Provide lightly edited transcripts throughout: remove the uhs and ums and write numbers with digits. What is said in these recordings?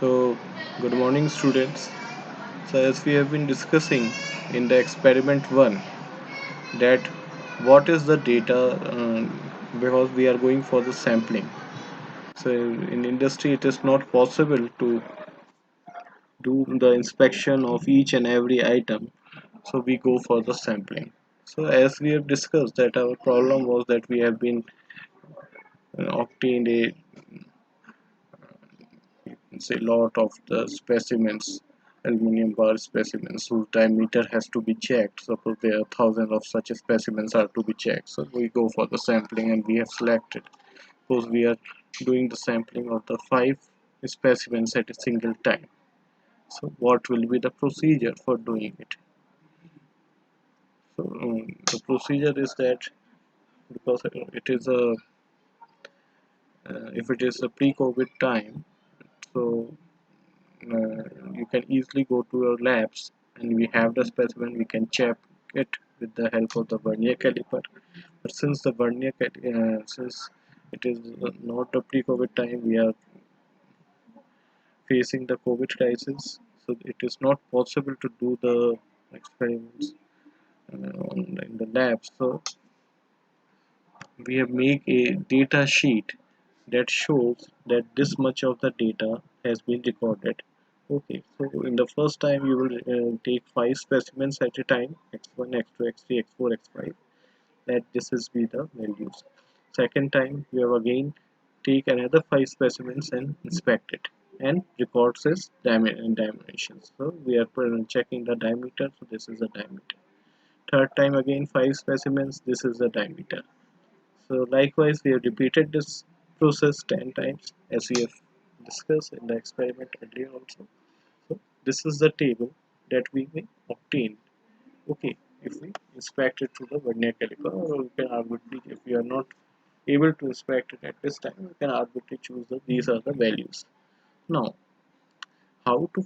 So, good morning, students. So, as we have been discussing in the experiment 1, that what is the data because we are going for the sampling. So, in industry, it is not possible to do the inspection of each and every item. So, we go for the sampling. So, as we have discussed, that our problem was that we have been obtained a say lot of the specimens, aluminum bar specimens whose diameter has to be checked. Suppose there are thousands of such specimens are to be checked, so we go for the sampling and we have selected. Suppose we are doing the sampling of the 5 specimens at a single time. So what will be the procedure for doing it? So the procedure is that, because it is a if it is a pre-COVID time, so you can easily go to your labs and we have the specimen. We can check it with the help of the vernier caliper. But since the since it is not the pre-COVID time, we are facing the COVID crisis, so it is not possible to do the experiments in the lab. So we have made a data sheet that shows that this much of the data has been recorded. Okay, so in the first time you will take 5 specimens at a time, x1, x2, x3, x4, x5. That this is be the values. Second time you have again take another 5 specimens and inspect it and records its dimensions. So we are checking the diameter. So this is the diameter. Third time again 5 specimens. This is the diameter. So likewise, we have repeated this process 10 times as we have discussed in the experiment earlier also. So this is the table that we may obtain. Okay, if we inspect it through the vernier caliper, or we can arbitrarily, if we are not able to inspect it at this time, we can arbitrarily choose these are the values. Now, how to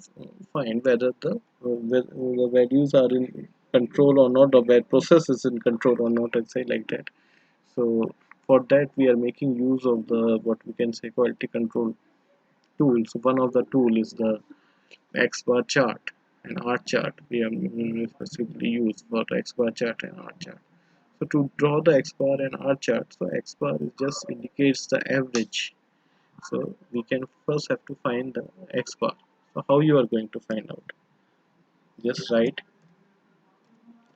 find whether the values are in control or not, or where process is in control or not, and say like that. So for that we are making use of the what we can say quality control tools. One of the tool is the X bar chart and R chart. We are specifically used for X bar chart and R chart. So to draw the X bar and R chart, so X bar is just indicates the average. So we can first have to find the X bar. So how you are going to find out? Just write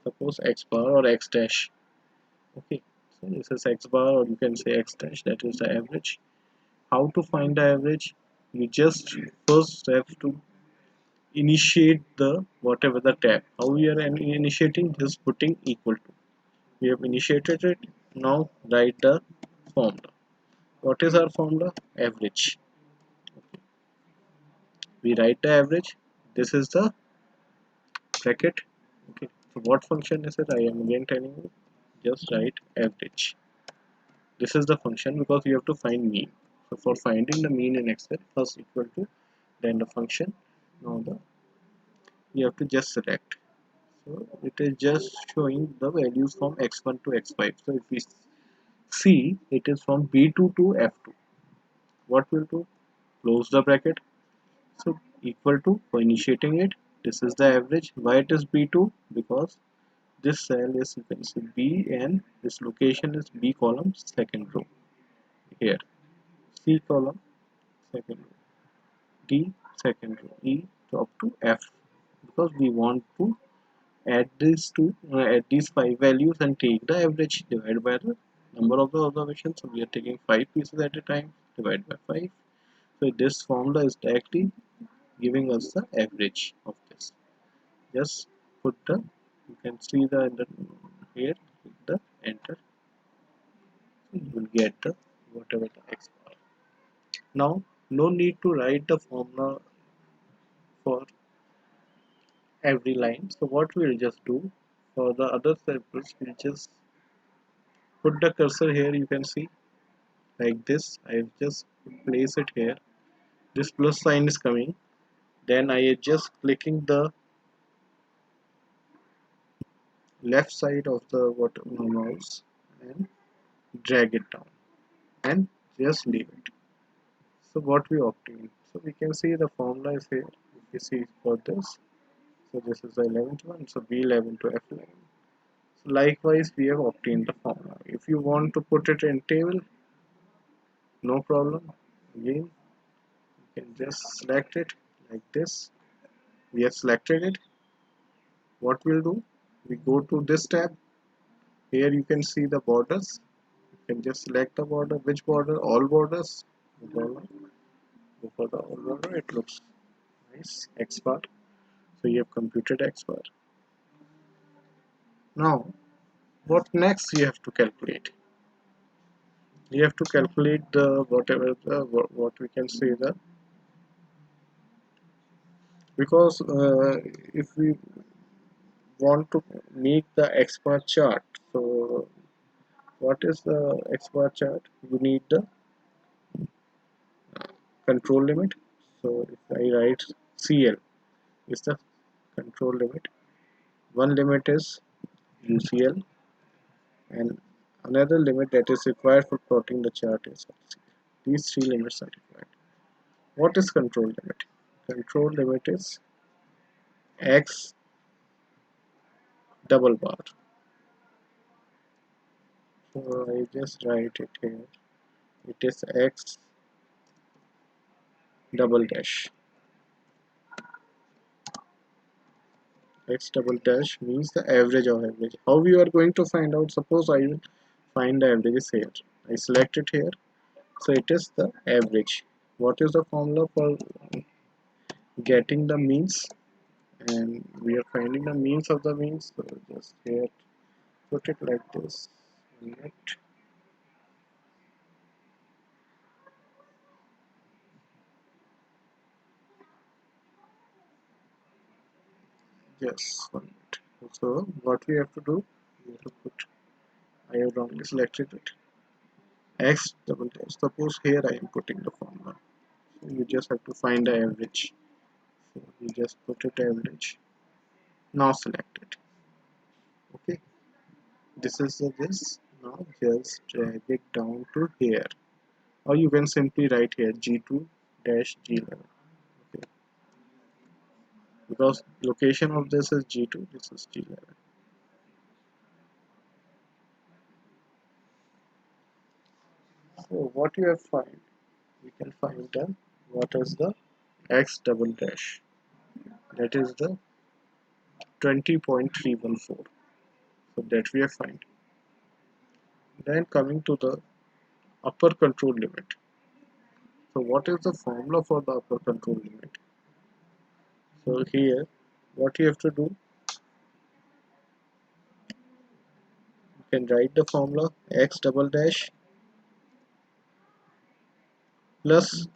suppose X bar or X dash. Okay, so this is X bar, or you can say X dash, that is the average. How to find the average? You just first have to initiate the whatever the tab. How we are initiating? Just putting equal to. We have initiated it. Now write the formula. What is our formula? Average. We write the average. This is the bracket. Okay. So what function is it? I am again telling you. Just write average. This is the function because you have to find mean. So for finding the mean in Excel, first equal to, then the function. Now the you have to just select. So it is just showing the values from x1 to x5. So if we see, it is from b2 to f2. What will do? Close the bracket. So equal to, for initiating it, this is the average. Why it is b2? Because this cell is, you can see, b, and this location is b column second row here, c column second row, d second row, e up to f, because we want to add these 5 values and take the average divided by the number of the observations. So we are taking 5 pieces at a time, divided by 5. So this formula is directly giving us the average of this. Just put the, you can see the here, hit the enter. So you will get the whatever the x bar. Now no need to write the formula for every line. So what we'll just do for the other samples, we'll just put the cursor here. You can see like this. I just place it here. This plus sign is coming. Then I am just clicking the left side of the mouse and drag it down and just leave it. So what we obtain? So we can see the formula is here. If we see for this, so this is the 11th one. So B11 to F11. So likewise, we have obtained the formula. If you want to put it in table, no problem. Again, you can just select it like this. We have selected it. What we'll do? We go to this tab. Here you can see the borders. You can just select the border. Which border? All borders. No problem. Go for the all border. It looks nice. X bar. So you have computed X bar. Now, what next you have to calculate? You have to calculate the whatever the what we can say the, because if we want to make the X bar chart, so what is the X bar chart? You need the control limit. So if I write CL is the control limit. One limit is UCL and another limit that is required for plotting the chart is LCL. These three limits are required. What is control limit? Control limit is X double bar. So I just write it here. It is X double dash. X double dash means the average of average. How we are going to find out? Suppose I will find the averages here. I select it here. So it is the average. What is the formula for getting the means? And we are finding the means of the means. So just here, put it like this. Net. Yes, 1 minute. So what we have to do? We have to put. I have wrongly selected it. X double dash. Suppose here I am putting the formula. So you just have to find the average. So you just put it average. Now select it. Okay. This is this. Now just drag it down to here. Or you can simply write here G2 dash G11. Okay. Because location of this is G2, this is G11. So what you have find? We can find the what is the X double dash. That is the 20.314. So that we have find. Then coming to the upper control limit. So what is the formula for the upper control limit? So here what you have to do, you can write the formula X double dash plus,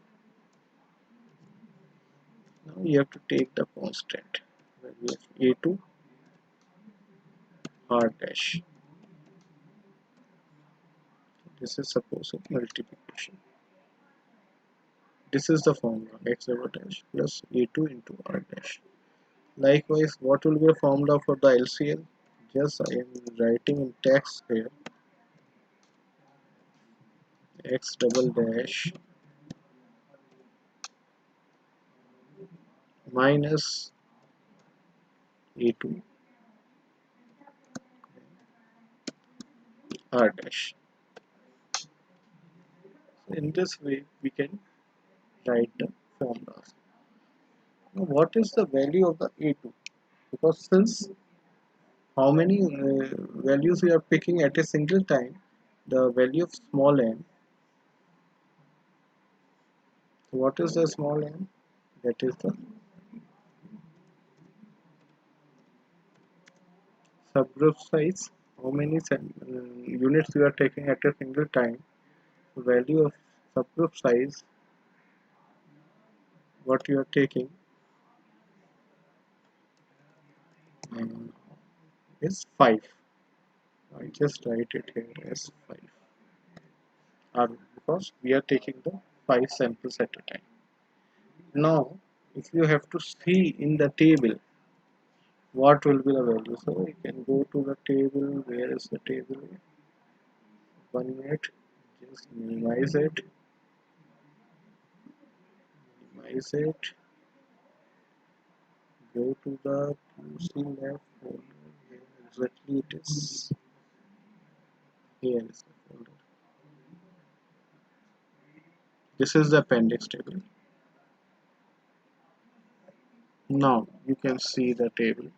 now you have to take the constant value of A2 R dash. This is suppose a multiplication. This is the formula X double dash plus A2 into R dash. Likewise, what will be the formula for the LCL? Just I am writing in text here X double dash minus A2 R dash. So in this way, we can write the formulas. Now, what is the value of the A2? Because since how many values we are picking at a single time, the value of small n. So what is the small n? That is the subgroup size. How many units we are taking at a single time? The value of subgroup size, what you are taking, um, is 5. I just write it here as 5. Because we are taking the 5 samples at a time. Now, if you have to see in the table what will be the value, so you can go to the table. Where is the table? 1 minute, just minimize it. is it? Go to the QC lab folder. Where exactly it is? Here is the folder. This is the appendix table. Now you can see the table.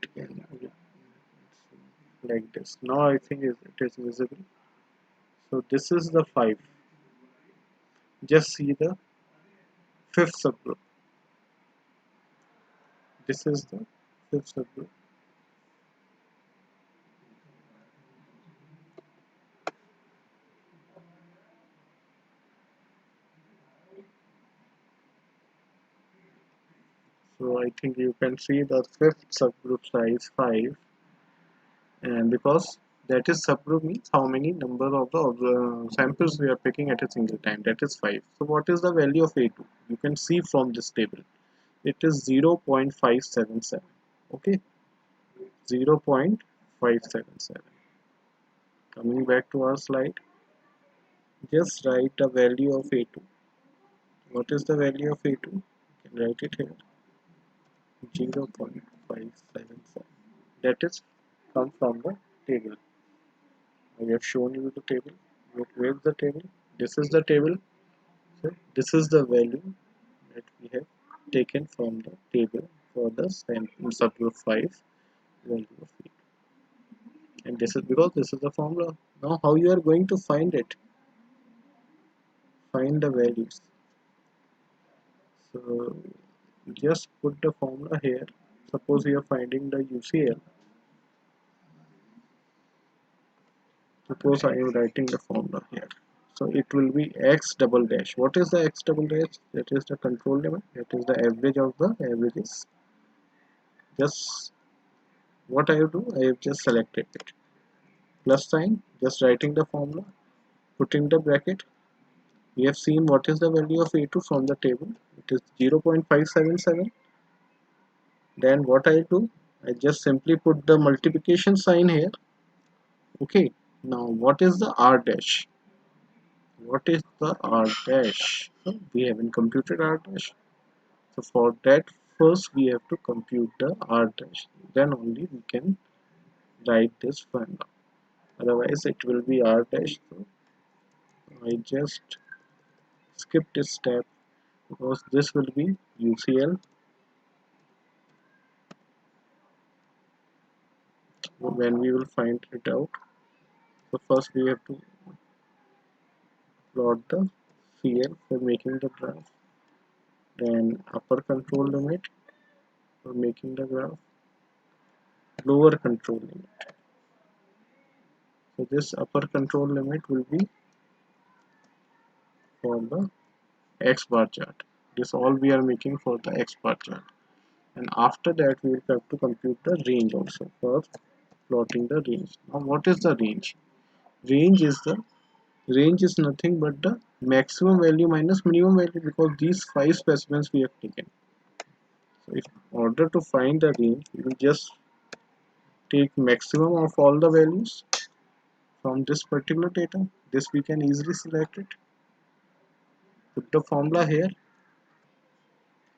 It can like this. Now I think it is visible. So this is the 5. Just see the fifth subgroup. This is the fifth subgroup. So I think you can see the fifth subgroup size 5, and because that is subgroup means how many number of the samples we are picking at a single time, that is 5. So what is the value of A2? You can see from this table it is 0.577. Okay, 0.577. Coming back to our slide, just write the value of A2. What is the value of A2? You can write it here, 0.577. That is come from the table. I have shown you the table. Where is the table? This is the table. So this is the value that we have taken from the table for the subgroup 5 value of A2. And this is because this is the formula. Now how you are going to find it? Find the values. So just put the formula here. Suppose we are finding the UCL. Suppose I am writing the formula here. So it will be x double dash. What is the x double dash? That is the control limit. That is the average of the averages. Just what I have do, I have just selected it. Plus sign, just writing the formula, putting the bracket. We have seen what is the value of A2 from the table. It is 0.577. Then what I do, I just simply put the multiplication sign here. Okay. Now what is the R dash? What is the R dash? So we haven't computed R dash. So for that, first we have to compute the R dash. Then only we can write this formula. Otherwise it will be R dash. So I just skip this step because this will be UCL when we will find it out. So first we have to plot the CL for making the graph, then upper control limit for making the graph, lower control limit. So this upper control limit will be for the X bar chart. This all we are making for the X bar chart. And after that we will have to compute the range also for plotting the range. Now what is the range? Range is nothing but the maximum value minus minimum value, because these 5 specimens we have taken. So in order to find the range, we will just take maximum of all the values from this particular data. This we can easily select it. Put the formula here,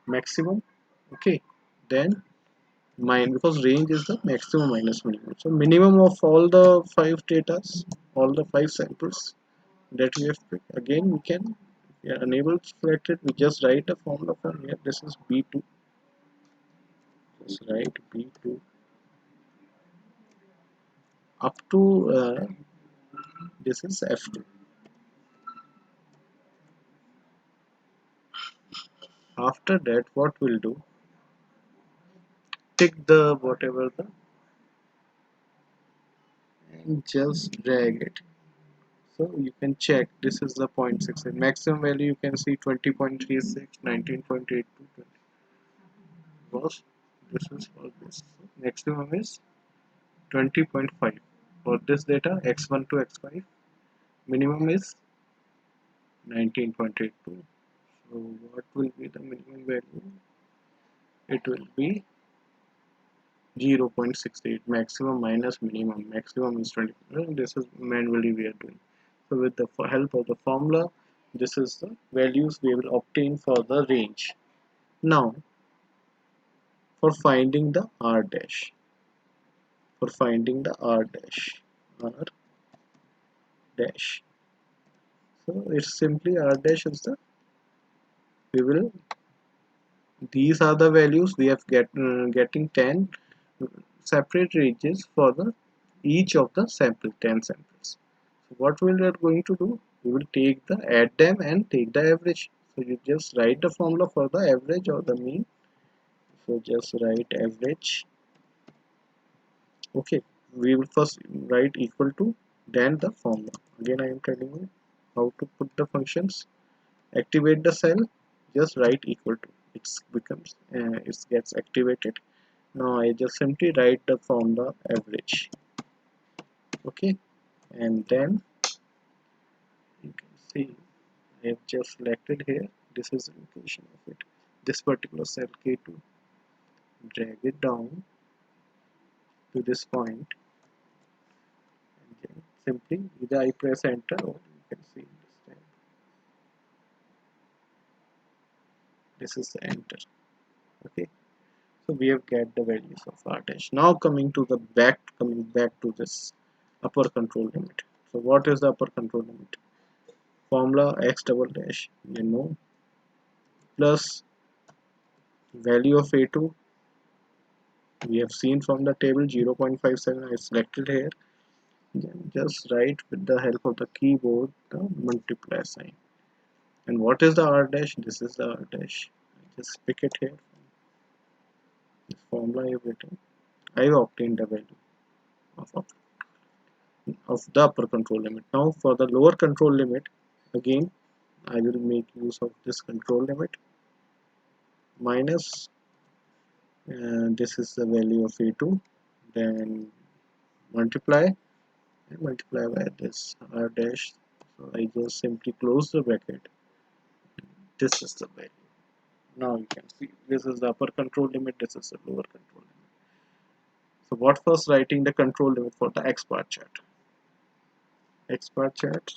maximum. Okay, then mine, because range is the maximum minus minimum. So minimum of all the 5 data, all the 5 samples that we have picked. Again, we can, we are unable to select it. We just write a formula from here. This is B2. Just write B2 up to this is F2. After that, what we'll do, take the whatever the and just drag it. So you can check, this is the 0.6. Maximum value you can see 20.36, 19.82, because this is for this. Maximum is 20.5 for this data, x1 to x5. Minimum is 19.82. So what will be the minimum value? It will be 0.68. Maximum minus minimum. Maximum is 20. This is manually we are doing. So with the help of the formula, This is the values we will obtain for the range. Now for finding the r dash, r dash. So it's simply r dash is the, we will, these are the values we have getting 10 separate ranges for the each of the sample 10 samples. So what we are going to do, we will take the add them and take the average. So you just write the formula for the average or the mean. So just write average. Okay, we will first write equal to, then the formula. Again I am telling you how to put the functions. Activate the cell, just write equal to, it becomes it gets activated. Now I just simply write the formula average. Okay, and then you can see I have just selected here, this is the location of it, this particular cell K2. Drag it down to this point, and then simply either I press enter, or you can see this time this is the enter. Okay, so we have get the values of r dash. Now coming back to this upper control limit. So what is the upper control limit? Formula x double dash, you know, plus value of a2 we have seen from the table 0.57. I selected here. Then just write with the help of the keyboard the multiply sign. And what is the r dash? This is the r dash. Just pick it here. This formula I have written. I have obtained the value of the upper control limit. Now for the lower control limit, again I will make use of this control limit minus, this is the value of a2, then multiply by this r dash. So I just simply close the bracket. This is the value. Now you can see this is the upper control limit, this is the lower control limit. So what first writing the control limit for the x bar chart.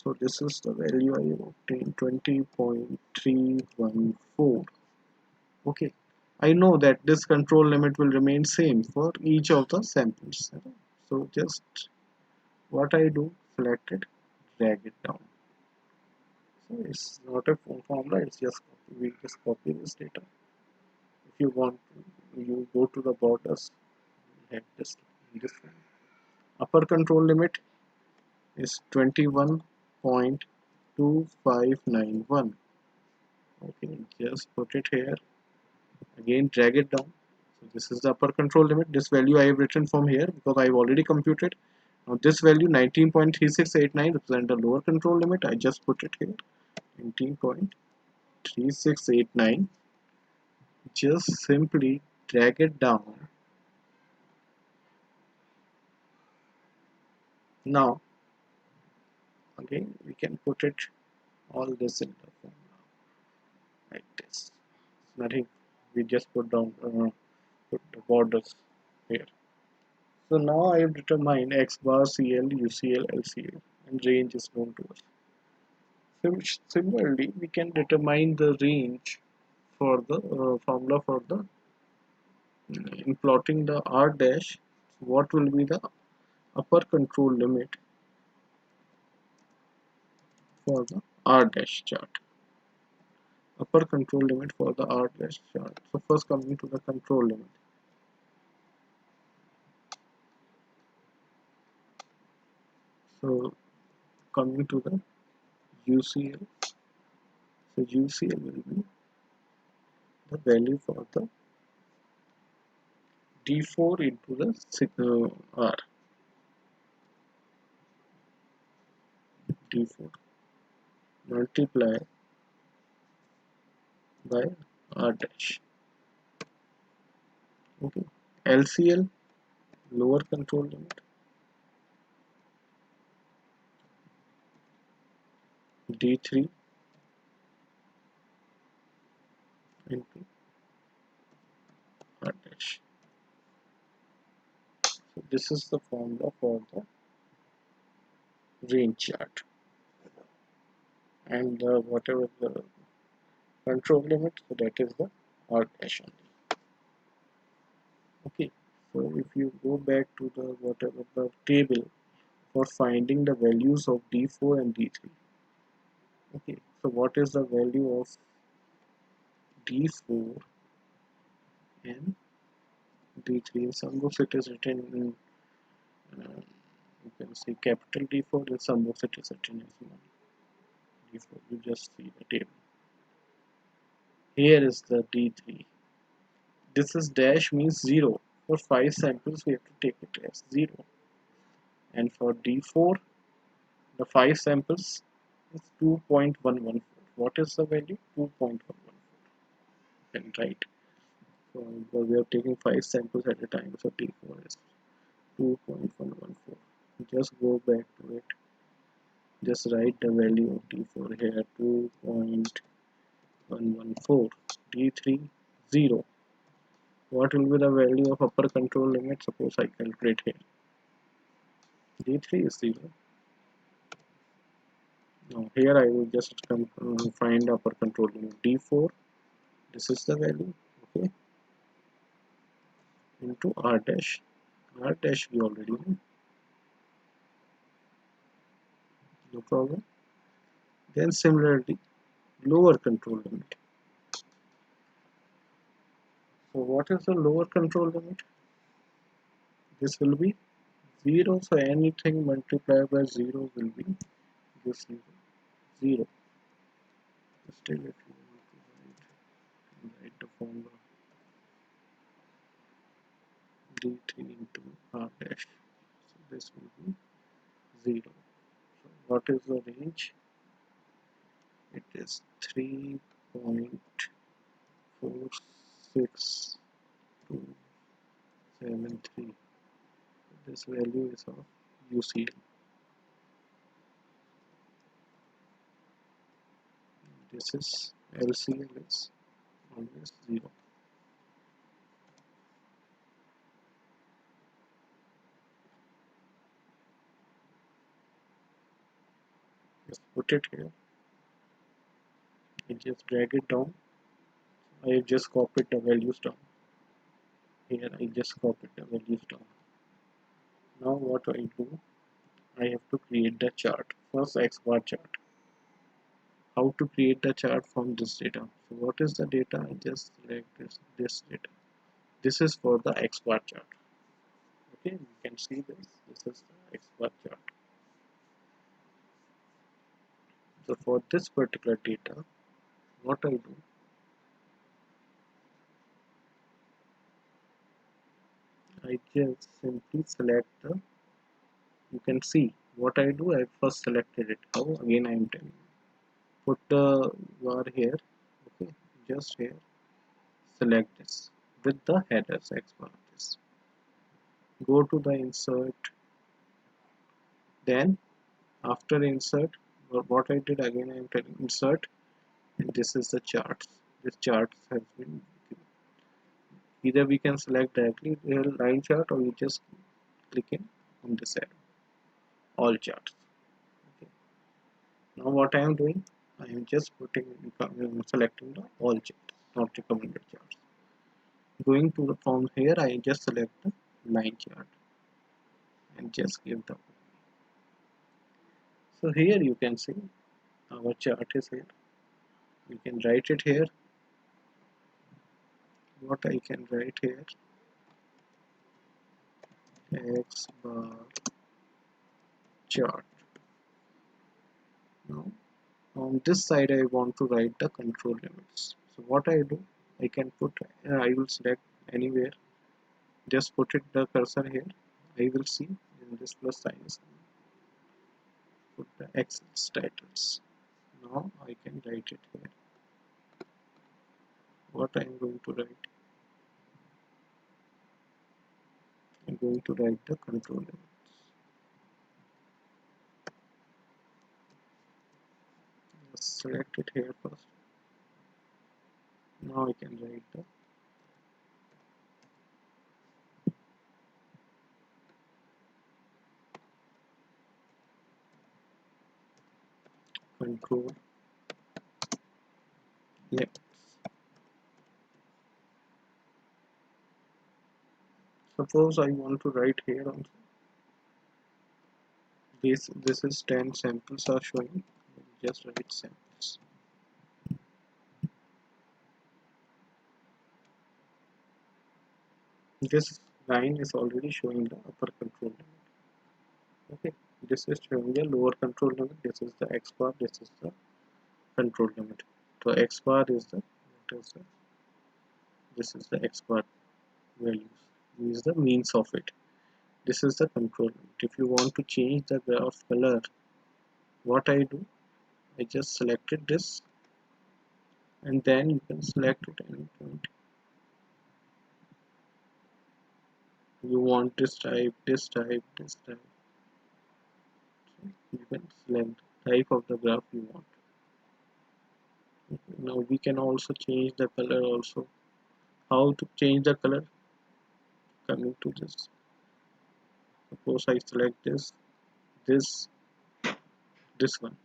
So this is the value I obtained, 20.314. Okay, I know that this control limit will remain same for each of the samples. So just what I do, select it, drag it down. So it's not a formula, it's just we just copy this data. If you want to, you go to the borders, have this one. Upper control limit is 21.2591. Okay, just put it here. Again, drag it down. So this is the upper control limit. This value I have written from here because I have already computed. Now this value 19.3689 represent the lower control limit. I just put it here. 19.3689. Just simply drag it down. Now again we can put it all this in the formula like this. Nothing. We just put down put the borders here. So now I have determined x bar, CL, UCL, LCL, and range is known to us. Similarly, we can determine the range for the formula for the in plotting the r dash. What will be the upper control limit for the r dash chart? Upper control limit for the r dash chart. So first coming to the control limit. So coming to the UCL. So UCL will be the value for the d4 into the r. d4 multiply by r dash. Okay. LCL, lower control limit, d3 into r dash. So this is the formula for the range chart. and whatever the control limit, so that is the R dash only. Okay, so if you go back to the whatever the table for finding the values of D4 and D3. Okay, so what is the value of D4 and D3? In some books it is written in you can see capital D4, in some books it is written in small D4. You just see the table. Here is the D3. This is dash means 0. For 5 samples we have to take it as 0. And for D4, the 5 samples is 2.114. What is the value? 2.114. And right. So we are taking 5 samples at a time. So D4 is 2.114. Just go back to it. Just write the value of D4 here, 2.114. D3 0. What will be the value of upper control limit? Suppose I calculate here. D3 is 0. Now here I will just find upper control limit. D4, this is the value, okay, into R dash. R dash we already know, no problem. Then similarly, lower control limit. So what is the lower control limit? This will be 0. So anything multiplied by 0 will be this 0. Still, if you want to write the formula D3 into R dash, so this will be 0. So what is the range? It is 3.46273. This value is of UCL. This is LCL is always 0. Just put it here. I just drag it down. I have just copied the values down. Here I just copied the values down. Now what I do? I have to create the chart. First X bar chart. How to create the chart from this data? So what is the data? I just select this data. This is for the X bar chart. Okay, you can see this. This is the X bar chart. So for this particular data, what I do? I just simply select the. You can see what I do. I first selected it. How? Again, I am telling you. Put the bar here. Okay, just here. Select this with the headers X bar. This. Go to the insert. Then after insert, what I did again, I am telling insert, and this is the charts. This chart has been given. Either we can select directly the line chart, or you just click in on this arrow, all charts. Okay. Now what I am doing, I am just selecting the all charts, not recommended charts. Going to the from here, I just select the line chart and just give the. So here you can see our chart is here. You can write it here. What I can write here, X bar chart. Now on this side I want to write the control limits. So what I do, I can put, I will select anywhere, just put it the cursor here. I will see in this plus sign is put the X titles. Now I can write it here. What I am going to write, I'm going to write the control limits. Just select it here first. Now I can write the control limits. Suppose I want to write here also this is 10 samples are showing. Just write samples. This line is already showing the upper control limit. Okay, this is showing the lower control limit. This is the x bar. This is the control limit. So x bar is the what is the this is the x bar values. This is the means of it. This is the control limit. If you want to change the graph color, what I do, I just selected this, and then you can select it any point. You want this type, this type, this type. So you can select the type of the graph you want. Okay. Now we can also change the color also. How to change the color? Coming to this. Suppose I select this, this one.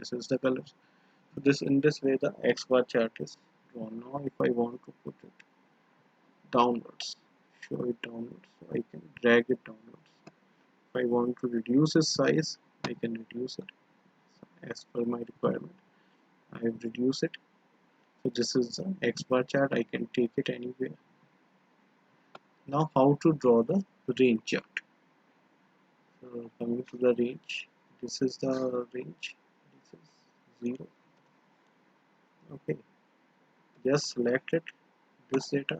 This is the color. So this in this way the X bar chart is drawn. Now if I want to put it downwards, show it downwards, so I can drag it downwards. If I want to reduce its size, I can reduce it as per my requirement. I have reduced it. So this is the X bar chart. I can take it anywhere. Now how to draw the range chart? So coming to the range, this is the range. This is 0. Okay, just select it. This data.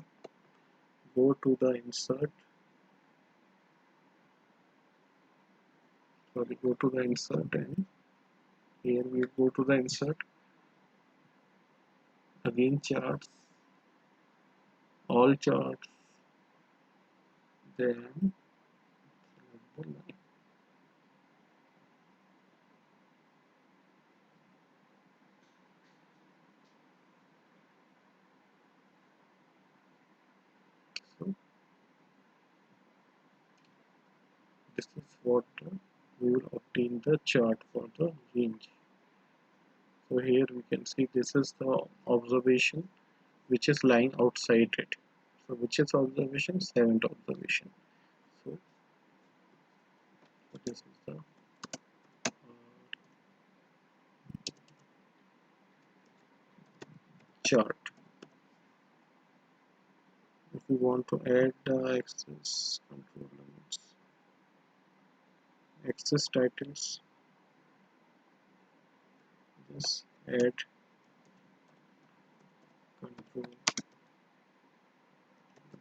Go to the insert. Sorry, go to the insert, and here we go to the insert. Again charts, all charts. Then select the line. So this is what we will obtain the chart for the range. So here we can see this is the observation which is lying outside it. So which is observation? 7th observation. So this is the chart. If we want to add the axis control limits, axis titles, just add control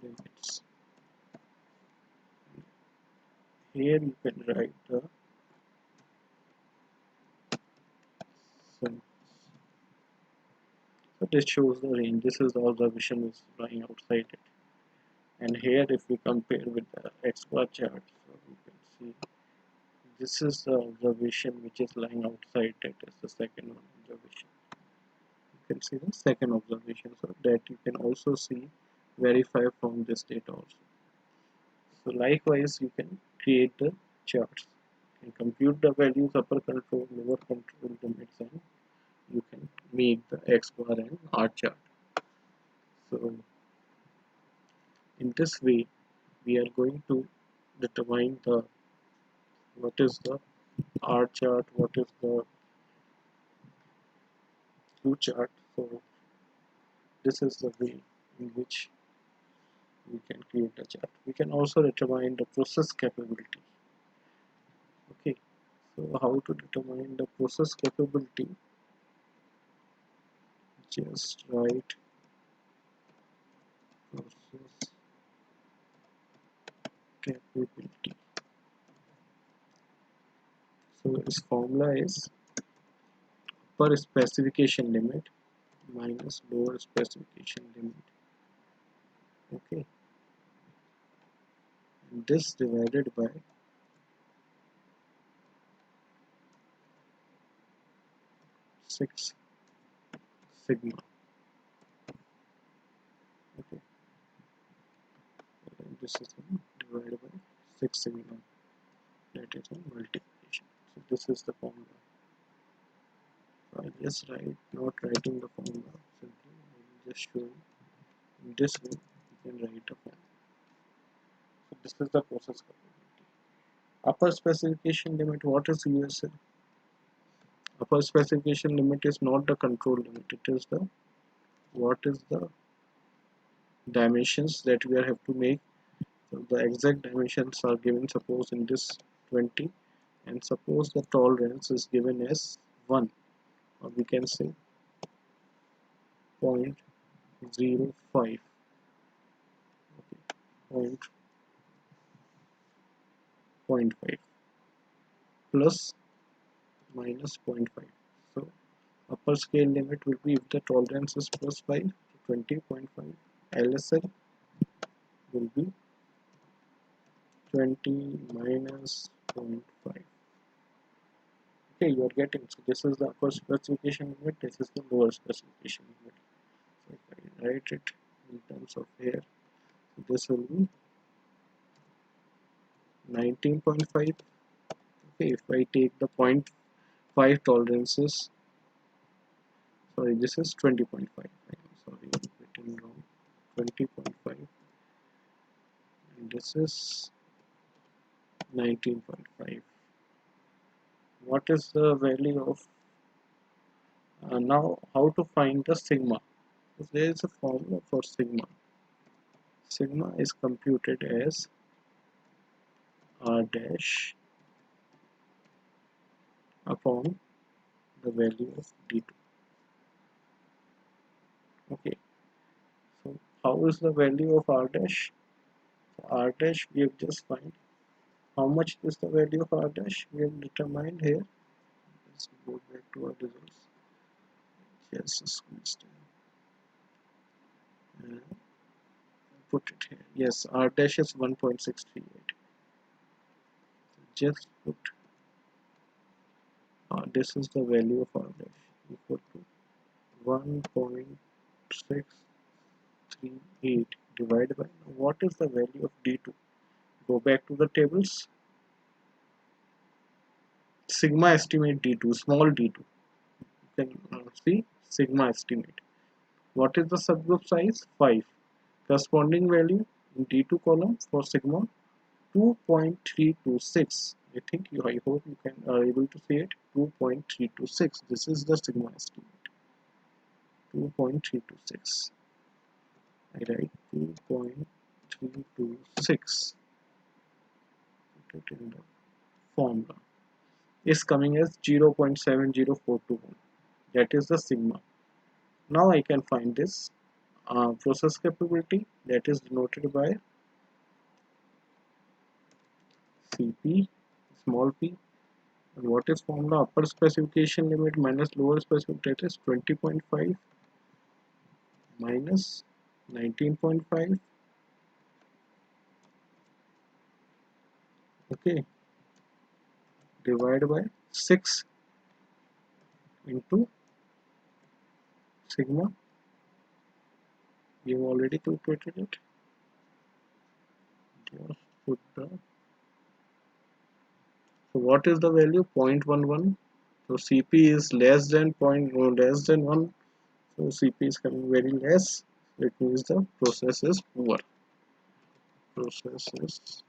limits. Here you can write the symbols. So this shows the range. This is the observation is lying outside it. And here if we compare with the X bar chart, so you can see this is the observation which is lying outside it is the second one observation. You can see the second observation, so that you can also see verify from this data also. So likewise you can create the charts and compute the values upper control, lower control limits, and you can make the X bar and R chart. So in this way we are going to determine the what is the R chart, what is the Q chart. So this is the way in which we can create a chart. We can also determine the process capability. Okay, so how to determine the process capability? Just write process capability. So its formula is per specification limit minus lower specification limit. Okay, and this divided by 6 sigma. Okay, and this is divided by 6 sigma. That is a multiplication. So this is the formula I just not writing the formula simply. I will just show you in this way you can write a formula. So this is the process capability. Upper specification limit. What is USL? Upper specification limit is not the control limit. It is the what is the dimensions that we have to make. So the exact dimensions are given. Suppose in this 20, and suppose the tolerance is given as 1, or we can say 0.05. Okay, point 0.5 plus minus 0.5. So upper scale limit will be, if the tolerance is plus 5 to 20.5, LSL will be 20 minus 0.5. Okay, you are getting. So this is the upper specification limit, this is the lower specification limit. So if I write it in terms of here, this will be 19.5. Okay, if I take the 0.5 tolerances, sorry, this is 20.5. Sorry, I'm getting wrong. 20.5, and this is 19.5. What is the value of now how to find the sigma? So there is a formula for sigma. Sigma is computed as r dash upon the value of d2. Okay, so how is the value of r dash? R dash we have just find. How much is the value of r dash? We have determined here. Let's go back to our results. Just squeeze and put it here. Yes, r dash is 1.638. Just put this is the value of r dash equal to 1.638 divided by, what is the value of d2? Go back to the tables. Sigma estimate d2, small d2. You can see sigma estimate. What is the subgroup size? 5. Corresponding value in d2 column for sigma 2.326. I hope you can are able to see it. 2.326. This is the sigma estimate. 2.326. I write 2.326. Put it in the formula. Is coming as 0.70421. That is the sigma. Now I can find this process capability, that is denoted by Cp small p. And what is formula? Upper specification limit minus lower specification, that is 20.5 minus 19.5. Okay, divided by 6 into sigma. We have already calculated it. Just put the, so what is the value? 0.11. So Cp is less than less than 1. So Cp is coming very less. It means the process is poor. Process is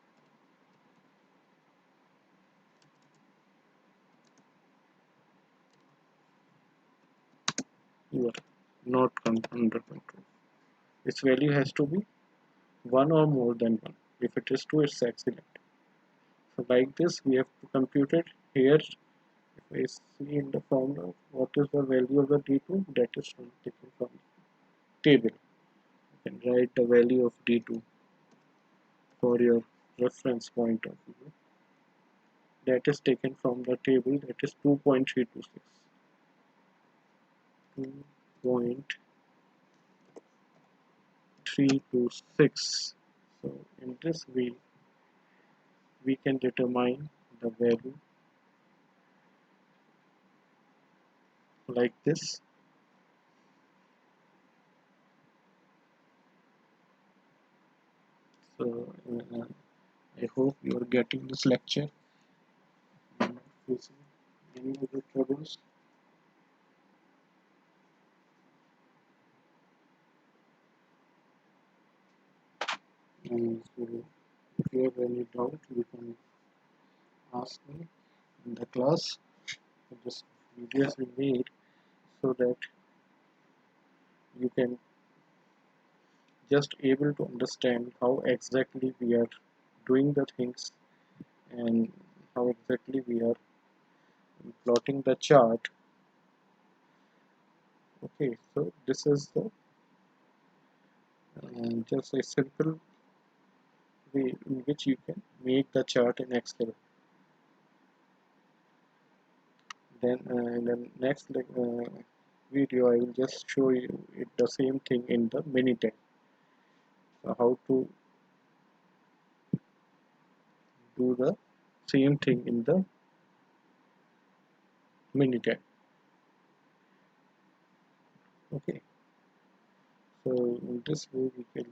poor, not under control. Its value has to be 1 or more than 1. If it is 2, it's excellent. So like this, we have to compute it here. If I see in the formula, what is the value of the D2? That is taken from the table. You can write the value of D2 for your reference point of view. That is taken from the table, that is 2.326. 2.326. So in this way, we can determine the value like this. So I hope you are getting this lecture. I'm not facing any other troubles. And so if you have any doubt, you can ask me in the class. This video has been made so that you can just able to understand how exactly we are doing the things and how exactly we are plotting the chart. Okay, so this is the just a simple way in which you can make the chart in Excel. Then in the next video, I will just show you the same thing in the Minitab. So how to do the same thing in the Minitab. Okay, so in this way we can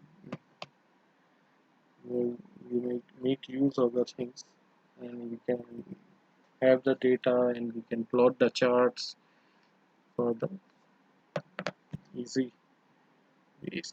we may make use of the things, and we can have the data, and we can plot the charts for the easy ways.